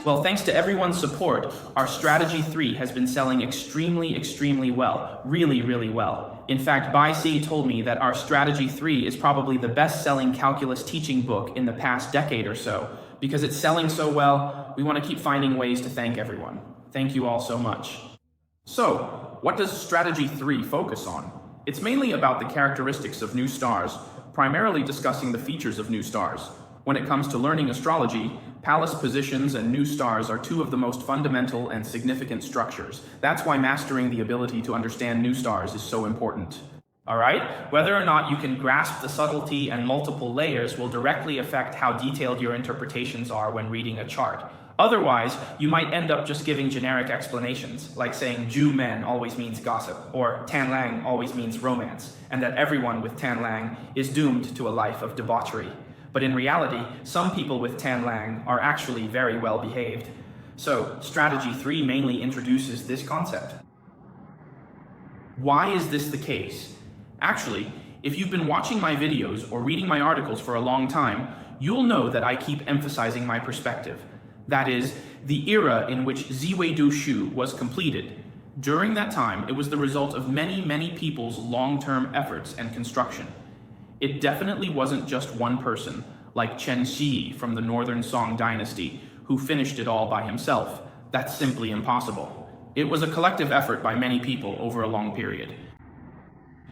Well, thanks to everyone's support, our Strategy 3 has been selling extremely well. Really well. In fact, Zi told me that our Strategy 3 is probably the best-selling calculus teaching book in the past decade or so. Because it's selling so well, we want to keep finding ways to thank everyone. Thank you all so much. So, what does Strategy 3 focus on? It's mainly about the characteristics of new stars, primarily discussing the features of new stars. When it comes to learning astrology, palace positions and new stars are two of the most fundamental and significant structures. That's why mastering the ability to understand new stars is so important. Alright? Whether or not you can grasp the subtlety and multiple layers will directly affect how detailed your interpretations are when reading a chart. Otherwise, you might end up just giving generic explanations, like saying Ju Men always means gossip, or Tan Lang always means romance, and that everyone with Tan Lang is doomed to a life of debauchery. But in reality, some people with Tan Lang are actually very well behaved. So, Strategy 3 mainly introduces this concept. Why is this the case? Actually, if you've been watching my videos or reading my articles for a long time, you'll know that I keep emphasizing my perspective. That is, the era in which Zi Wei Astrology was completed. During that time, it was the result of many people's long-term efforts and construction. It definitely wasn't just one person, like Chen Xi from the Northern Song dynasty, who finished it all by himself. That's simply impossible. It was a collective effort by many people over a long period.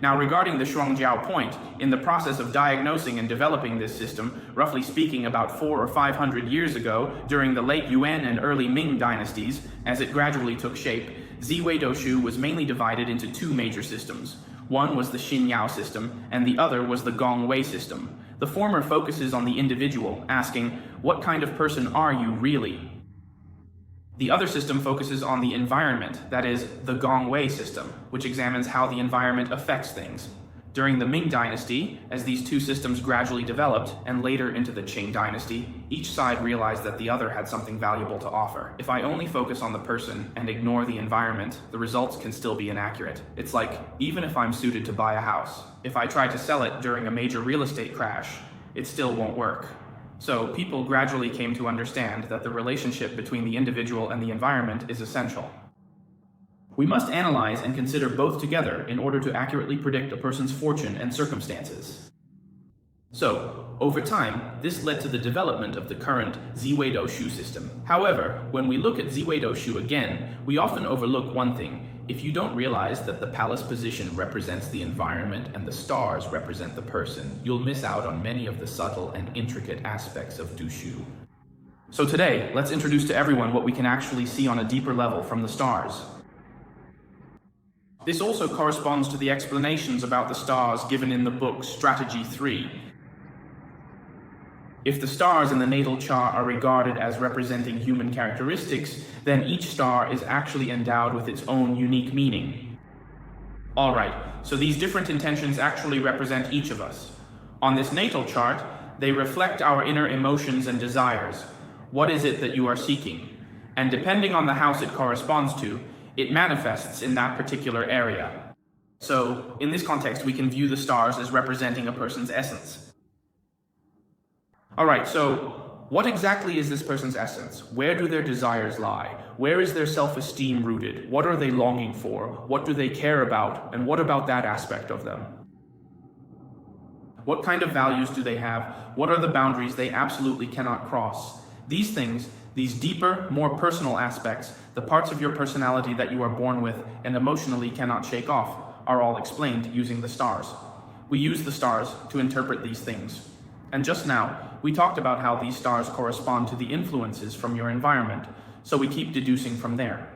Now, regarding the Shuangjiao point, in the process of diagnosing and developing this system, roughly speaking about 400 or 500 years ago, during the late Yuan and early Ming dynasties, as it gradually took shape, Zi Wei Astrology was mainly divided into two major systems. One was the Xinyao system, and the other was the Gongwei system. The former focuses on the individual, asking, what kind of person are you really? The other system focuses on the environment, that is, the Gongwei system, which examines how the environment affects things. During the Ming dynasty, as these two systems gradually developed, and later into the Qing dynasty, each side realized that the other had something valuable to offer. If I only focus on the person and ignore the environment, the results can still be inaccurate. It's like, even if I'm suited to buy a house, if I try to sell it during a major real estate crash, it still won't work. So people gradually came to understand that the relationship between the individual and the environment is essential. We must analyze and consider both together in order to accurately predict a person's fortune and circumstances. So, over time, this led to the development of the current Zi Wei Astrology system. However, when we look at Zi Wei Astrology again, we often overlook one thing. If you don't realize that the palace position represents the environment and the stars represent the person, you'll miss out on many of the subtle and intricate aspects of Dushu. So today, let's introduce to everyone what we can actually see on a deeper level from the stars. This also corresponds to the explanations about the stars given in the book Strategy 3. If the stars in the natal chart are regarded as representing human characteristics, then each star is actually endowed with its own unique meaning. Alright, so these different intentions actually represent each of us. On this natal chart, they reflect our inner emotions and desires. What is it that you are seeking? And depending on the house it corresponds to, it manifests in that particular area. So, in this context, we can view the stars as representing a person's essence. Alright, so what exactly is this person's essence? Where do their desires lie? Where is their self-esteem rooted? What are they longing for? What do they care about? And what about that aspect of them? What kind of values do they have? What are the boundaries they absolutely cannot cross? These things, these deeper, more personal aspects, the parts of your personality that you are born with and emotionally cannot shake off, are all explained using the stars. We use the stars to interpret these things. And just now, we talked about how these stars correspond to the influences from your environment, so we keep deducing from there.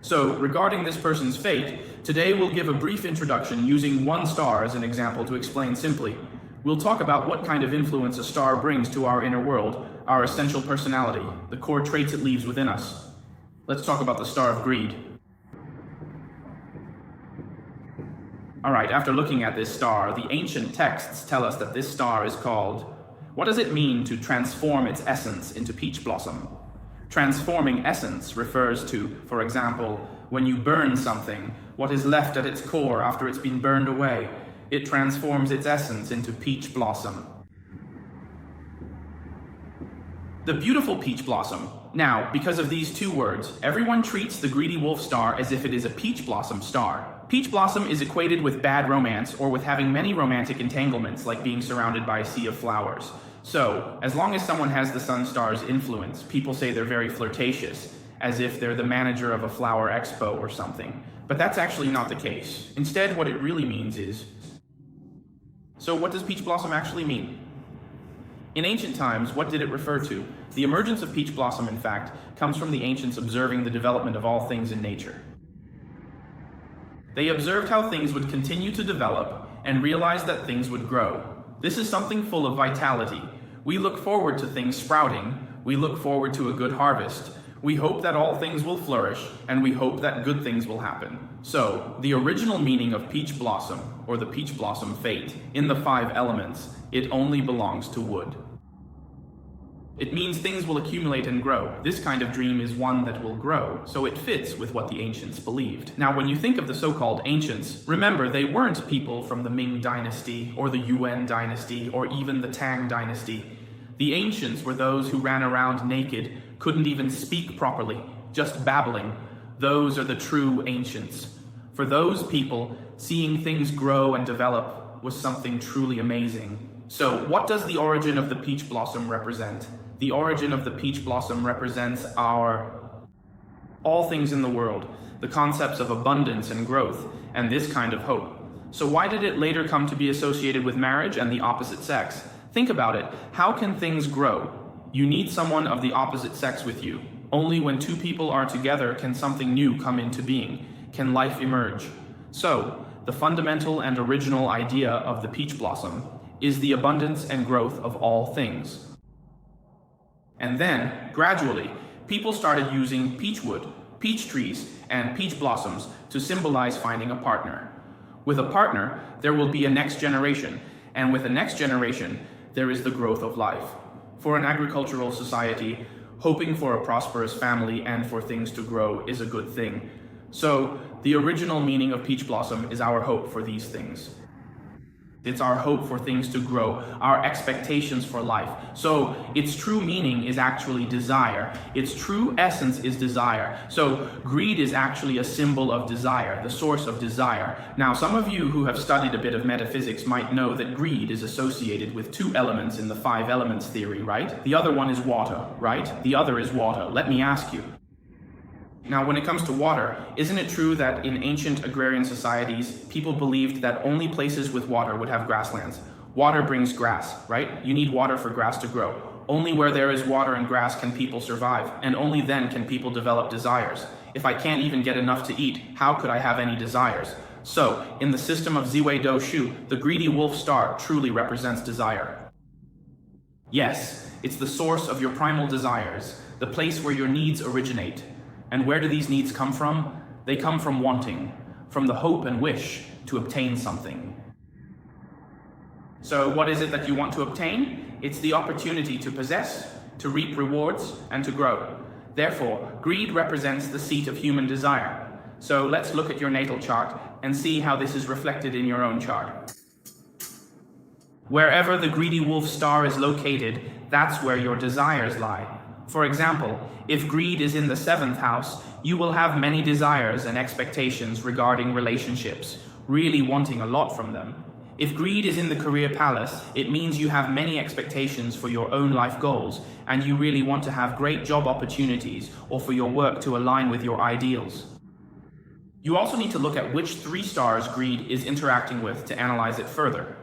So, regarding this person's fate, today we'll give a brief introduction using one star as an example to explain simply. We'll talk about what kind of influence a star brings to our inner world, our essential personality, the core traits it leaves within us. Let's talk about the star of greed. Alright, after looking at this star, the ancient texts tell us that this star is called, What does it mean to transform its essence into peach blossom? Transforming essence refers to, for example, when you burn something, what is left at its core after it's been burned away. It transforms its essence into peach blossom. The beautiful peach blossom. Now, because of these two words, everyone treats the greedy wolf star as if it is a peach blossom star. Peach blossom is equated with bad romance or with having many romantic entanglements, like being surrounded by a sea of flowers. So, as long as someone has the sun star's influence, people say they're very flirtatious, as if they're the manager of a flower expo or something. But that's actually not the case. Instead, what it really means is... So what does peach blossom actually mean? In ancient times, what did it refer to? The emergence of peach blossom, in fact, comes from the ancients observing the development of all things in nature. They observed how things would continue to develop and realized that things would grow. This is something full of vitality. We look forward to things sprouting. We look forward to a good harvest. We hope that all things will flourish, and we hope that good things will happen. So, the original meaning of peach blossom, or the peach blossom fate, in the 5 elements, it only belongs to wood. It means things will accumulate and grow. This kind of dream is one that will grow, so it fits with what the ancients believed. Now, when you think of the so-called ancients, remember they weren't people from the Ming dynasty, or the Yuan dynasty, or even the Tang dynasty. The ancients were those who ran around naked, couldn't even speak properly, just babbling. Those are the true ancients. For those people, seeing things grow and develop was something truly amazing. So, what does the origin of the peach blossom represent? The origin of the peach blossom represents all things in the world, the concepts of abundance and growth, and this kind of hope. So why did it later come to be associated with marriage and the opposite sex? Think about it. How can things grow? You need someone of the opposite sex with you. Only when two people are together can something new come into being, can life emerge. So, the fundamental and original idea of the peach blossom is the abundance and growth of all things. And then, gradually, people started using peach wood, peach trees, and peach blossoms to symbolize finding a partner. With a partner, there will be a next generation, and with a next generation, there is the growth of life. For an agricultural society, hoping for a prosperous family and for things to grow is a good thing. So, the original meaning of peach blossom is our hope for these things. It's our hope for things to grow, our expectations for life. So its true meaning is actually desire. Its true essence is desire. So greed is actually a symbol of desire, the source of desire. Now, some of you who have studied a bit of metaphysics might know that greed is associated with 2 elements in the 5 elements theory, right? The other one is water, right? The other is water. Let me ask you. Now, when it comes to water, isn't it true that in ancient agrarian societies, people believed that only places with water would have grasslands? Water brings grass, right? You need water for grass to grow. Only where there is water and grass can people survive, and only then can people develop desires. If I can't even get enough to eat, how could I have any desires? So, in the system of Zi Wei Astrology, the greedy wolf star truly represents desire. Yes, it's the source of your primal desires, the place where your needs originate. And where do these needs come from? They come from wanting, from the hope and wish to obtain something. So what is it that you want to obtain? It's the opportunity to possess, to reap rewards, and to grow. Therefore, greed represents the seat of human desire. So let's look at your natal chart and see how this is reflected in your own chart. Wherever the greedy wolf star is located, that's where your desires lie. For example, if greed is in the 7th house, you will have many desires and expectations regarding relationships, really wanting a lot from them. If greed is in the career palace, it means you have many expectations for your own life goals, and you really want to have great job opportunities or for your work to align with your ideals. You also need to look at which 3 stars greed is interacting with to analyze it further.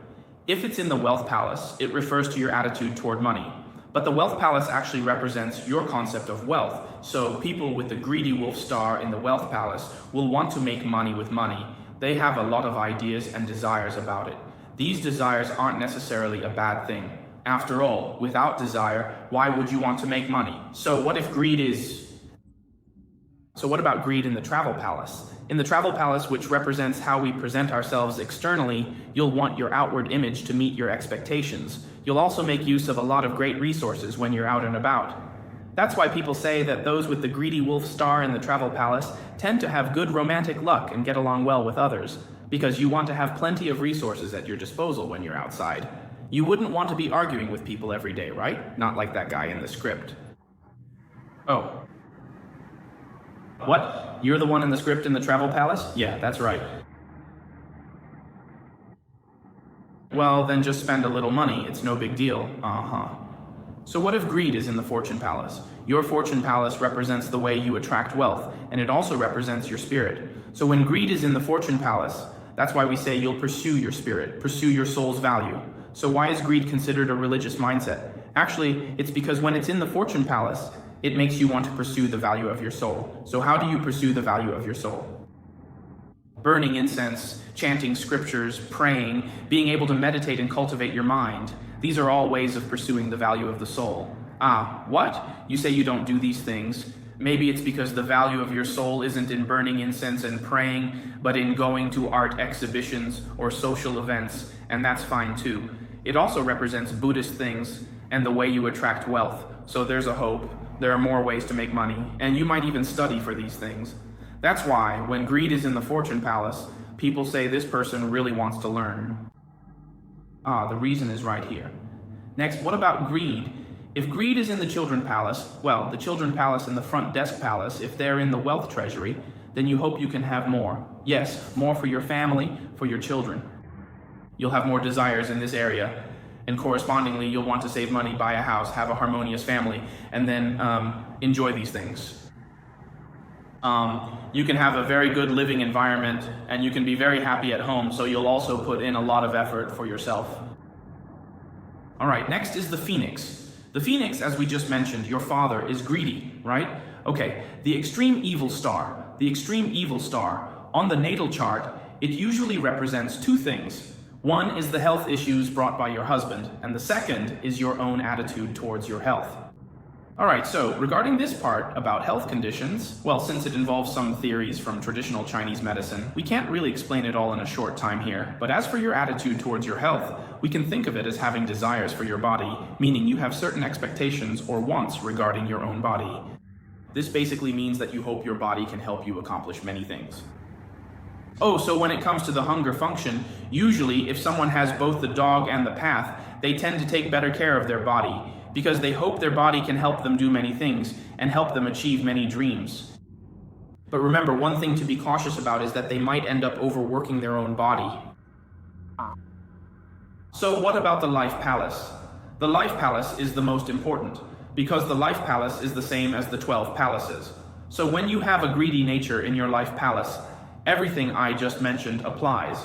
If it's in the wealth palace, it refers to your attitude toward money. But the wealth palace actually represents your concept of wealth. So people with the greedy wolf star in the wealth palace will want to make money with money. They have a lot of ideas and desires about it. These desires aren't necessarily a bad thing. After all, without desire, why would you want to make money? So what about greed in the travel palace? In the travel palace, which represents how we present ourselves externally, you'll want your outward image to meet your expectations. You'll also make use of a lot of great resources when you're out and about. That's why people say that those with the greedy wolf star in the travel palace tend to have good romantic luck and get along well with others, because you want to have plenty of resources at your disposal when you're outside. You wouldn't want to be arguing with people every day, right? Not like that guy in the script. Oh. What? You're the one in the script in the travel palace? Yeah, that's right. Well, then just spend a little money. It's no big deal. So what if greed is in the fortune palace? Your fortune palace represents the way you attract wealth, and it also represents your spirit. So when greed is in the fortune palace, that's why we say you'll pursue your spirit, pursue your soul's value. So why is greed considered a religious mindset? Actually, it's because when it's in the fortune palace, it makes you want to pursue the value of your soul. So how do you pursue the value of your soul? Burning incense, chanting scriptures, praying, being able to meditate and cultivate your mind. These are all ways of pursuing the value of the soul. Ah, what? You say you don't do these things. Maybe it's because the value of your soul isn't in burning incense and praying, but in going to art exhibitions or social events, and that's fine too. It also represents Buddhist things and the way you attract wealth. So there's a hope. There are more ways to make money, and you might even study for these things. That's why, when greed is in the fortune palace, people say this person really wants to learn. Ah, the reason is right here. Next, what about greed? If greed is in the children palace, well, the children palace and the front desk palace, if they're in the wealth treasury, then you hope you can have more. Yes, more for your family, for your children. You'll have more desires in this area, and correspondingly, you'll want to save money, buy a house, have a harmonious family, and then enjoy these things. You can have a very good living environment, and you can be very happy at home, so you'll also put in a lot of effort for yourself. All right, next is the phoenix. The phoenix, as we just mentioned, your father is greedy, right? Okay, the extreme evil star, on the natal chart, it usually represents two things. One is the health issues brought by your husband, and the second is your own attitude towards your health. Alright, so regarding this part about health conditions, well, since it involves some theories from traditional Chinese medicine, we can't really explain it all in a short time here. But as for your attitude towards your health, we can think of it as having desires for your body, meaning you have certain expectations or wants regarding your own body. This basically means that you hope your body can help you accomplish many things. Oh, so when it comes to the hunger function, usually if someone has both the dog and the path, they tend to take better care of their body, because they hope their body can help them do many things and help them achieve many dreams. But remember, one thing to be cautious about is that they might end up overworking their own body. So what about the life palace? The life palace is the most important, because the life palace is the same as the 12 palaces. So when you have a greedy nature in your life palace, everything I just mentioned applies.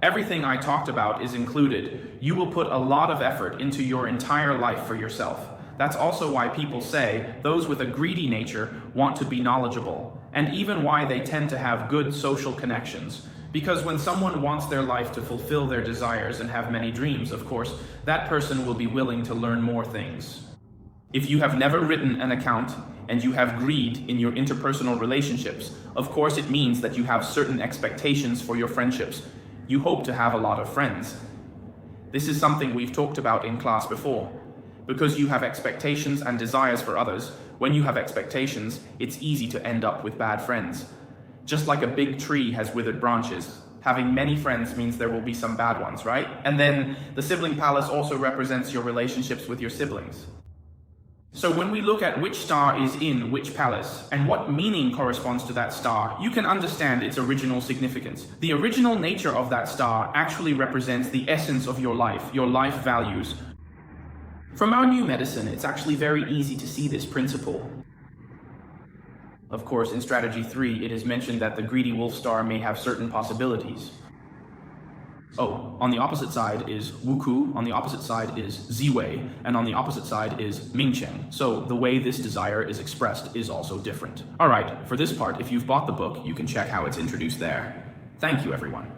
Everything I talked about is included. You will put a lot of effort into your entire life for yourself. That's also why people say those with a greedy nature want to be knowledgeable, and even why they tend to have good social connections. Because when someone wants their life to fulfill their desires and have many dreams, of course, that person will be willing to learn more things. If you have never written an account and you have greed in your interpersonal relationships, of course it means that you have certain expectations for your friendships. You hope to have a lot of friends. This is something we've talked about in class before. Because you have expectations and desires for others, when you have expectations, it's easy to end up with bad friends. Just like a big tree has withered branches, having many friends means there will be some bad ones, right? And then the sibling palace also represents your relationships with your siblings. So when we look at which star is in which palace, and what meaning corresponds to that star, you can understand its original significance. The original nature of that star actually represents the essence of your life values. From our new medicine, it's actually very easy to see this principle. Of course, in strategy 3, it is mentioned that the greedy wolf star may have certain possibilities. Oh, on the opposite side is Wuku, on the opposite side is Zi Wei, and on the opposite side is Mingcheng. So the way this desire is expressed is also different. Alright, for this part, if you've bought the book, you can check how it's introduced there. Thank you, everyone.